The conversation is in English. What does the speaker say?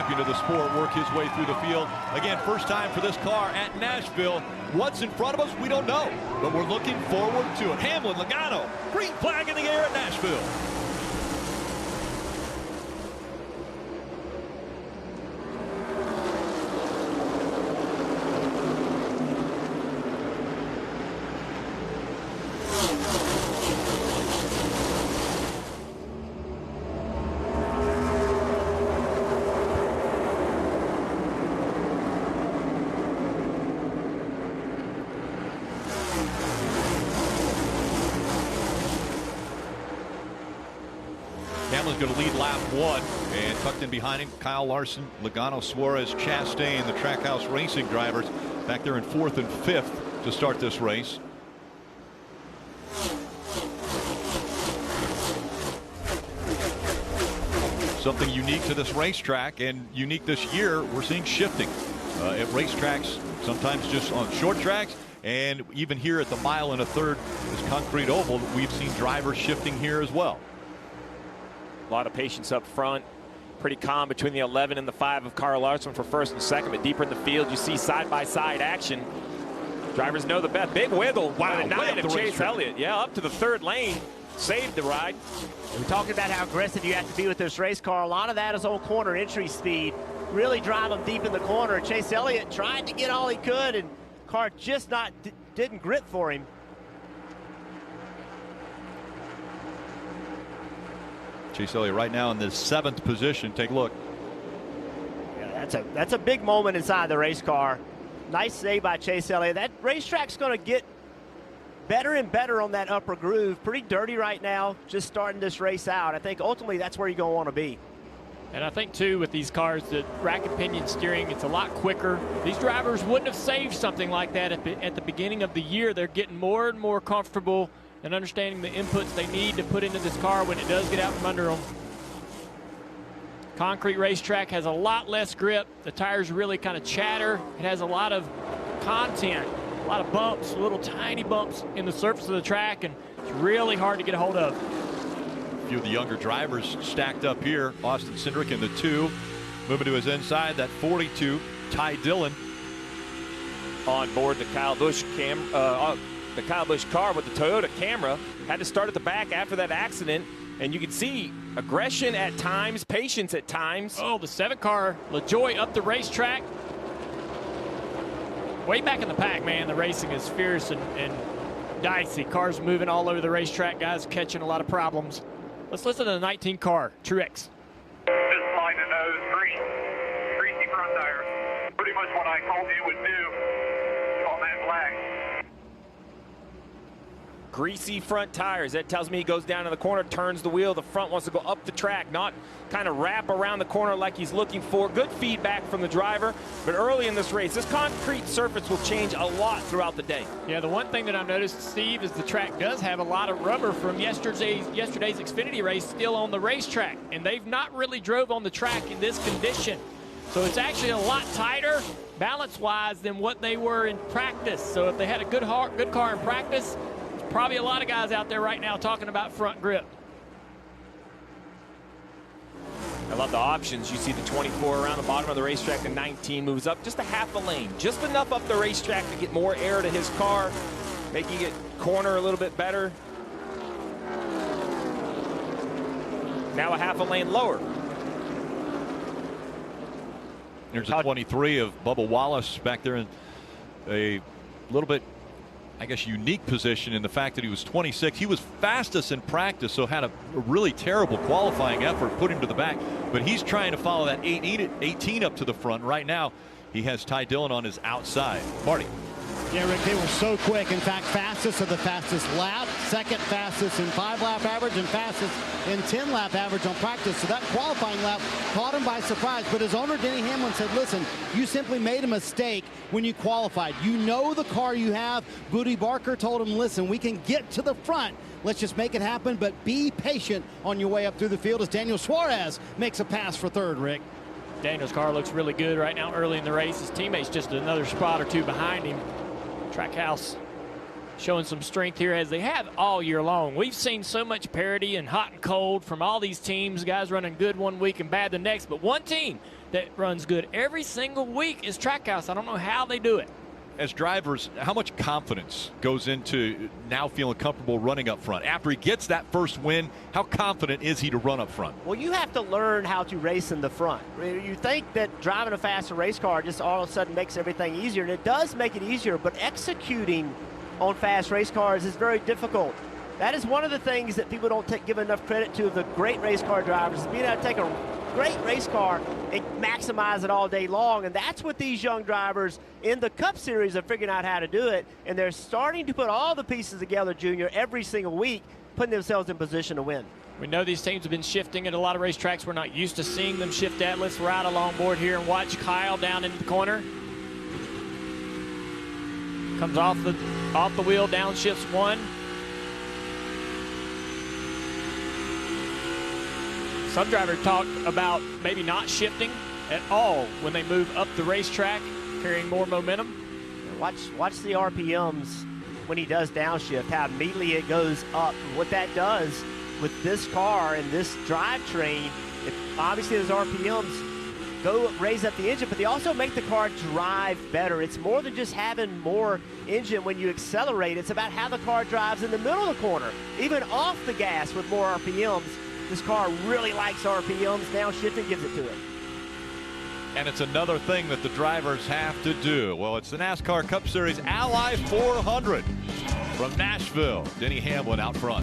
champion of the sport, work his way through the field. Again, first time for this car at Nashville. What's in front of us, we don't know, but we're looking forward to it. Hamlin, Logano, green flag in the air at Nashville. Hamlin's going to lead lap 1, and tucked in behind him, Kyle Larson, Logano, Suarez, Chastain, the Trackhouse Racing drivers back there in 4th and 5th to start this race. Something unique to this racetrack, and unique this year, we're seeing shifting at racetracks, sometimes just on short tracks, and even here at the 1 1/3, this concrete oval, we've seen drivers shifting here as well. A lot of patience up front. Pretty calm between the 11 and the 5 of Kyle Larson for 1st and 2nd, but deeper in the field, you see side-by-side action. Drivers know the best. Big wiggle by the 9 of Chase Elliott. Yeah, up to the 3rd lane. Saved the ride. We're talking about how aggressive you have to be with this race car. A lot of that is on corner entry speed. Really drive them deep in the corner. Chase Elliott tried to get all he could, and the car just didn't grit for him. Chase Elliott right now in the 7th position. Take a look. Yeah, that's a big moment inside the race car. Nice save by Chase Elliott. That racetrack's going to get better and better on that upper groove. Pretty dirty right now, just starting this race out. I think ultimately that's where you're going to want to be. And I think, too, with these cars, the rack and pinion steering, it's a lot quicker. These drivers wouldn't have saved something like that at the beginning of the year. They're getting more and more comfortable and understanding the inputs they need to put into this car when it does get out from under them. Concrete racetrack has a lot less grip. The tires really kind of chatter. It has a lot of content, a lot of bumps, little tiny bumps in the surface of the track, and it's really hard to get a hold of. A few of the younger drivers stacked up here. Austin Cindric in the 2. Moving to his inside, that 42, Ty Dillon. On board the Kyle Busch the Kyle Busch car with the Toyota Camry. Had to start at the back after that accident, and you can see aggression at times, patience at times. Oh, the 7 car, LaJoie up the racetrack. Way back in the pack, man, the racing is fierce and dicey. Cars moving all over the racetrack, guys catching a lot of problems. Let's listen to the 19 car, Truex. Just line the nose, greasy front tires. Pretty much what I told you would do on that black. Greasy front tires. That tells me he goes down to the corner, turns the wheel. The front wants to go up the track, not kind of wrap around the corner like he's looking for. Good feedback from the driver. But early in this race, this concrete surface will change a lot throughout the day. Yeah, the one thing that I've noticed, Steve, is the track does have a lot of rubber from yesterday's Xfinity race still on the racetrack. And they've not really drove on the track in this condition. So it's actually a lot tighter balance-wise than what they were in practice. So if they had a good car in practice, probably a lot of guys out there right now talking about front grip. I love the options. You see the 24 around the bottom of the racetrack. The 19 moves up just a half a lane. Just enough up the racetrack to get more air to his car, making it corner a little bit better. Now a half a lane lower. There's a 23 of Bubba Wallace back there in a little bit, I guess, unique position in the fact that he was 26. He was fastest in practice, so had a really terrible qualifying effort, put him to the back. But he's trying to follow that 18 up to the front. Right now, he has Ty Dillon on his outside. Marty. Yeah, Rick, they were so quick. In fact, fastest of the fastest lap, second fastest in 5-lap average, and fastest in 10-lap average on practice. So that qualifying lap caught him by surprise. But his owner, Denny Hamlin, said, listen, you simply made a mistake when you qualified. You know the car you have. Booty Barker told him, listen, we can get to the front. Let's just make it happen, but be patient on your way up through the field as Daniel Suarez makes a pass for third, Rick. Daniel's car looks really good right now early in the race. His teammate's just another spot or two behind him. Trackhouse showing some strength here as they have all year long. We've seen so much parity and hot and cold from all these teams, guys running good one week and bad the next, but one team that runs good every single week is Trackhouse. I don't know how they do it. As drivers, how much confidence goes into now feeling comfortable running up front? After he gets that first win, how confident is he to run up front? Well, you have to learn how to race in the front. You think that driving a faster race car just all of a sudden makes everything easier, and it does make it easier, but executing on fast race cars is very difficult. That is one of the things that people don't give enough credit to of the great race car drivers, being able to take a great race car and maximize it all day long. And that's what these young drivers in the Cup Series are figuring out how to do it. And they're starting to put all the pieces together, Junior, every single week, putting themselves in position to win. We know these teams have been shifting at a lot of racetracks we're not used to seeing them shift at. Let's ride along board here and watch Kyle down in the corner. Comes off the wheel, downshifts one. Some drivers talk about maybe not shifting at all when they move up the racetrack, carrying more momentum. Watch the RPMs when he does downshift, how immediately it goes up. What that does with this car and this drivetrain, obviously those RPMs go raise up the engine, but they also make the car drive better. It's more than just having more engine when you accelerate. It's about how the car drives in the middle of the corner, even off the gas with more RPMs. This car really likes RPMs. Downshifting gives it to it. And it's another thing that the drivers have to do. Well, it's the NASCAR Cup Series Ally 400 from Nashville. Denny Hamlin out front.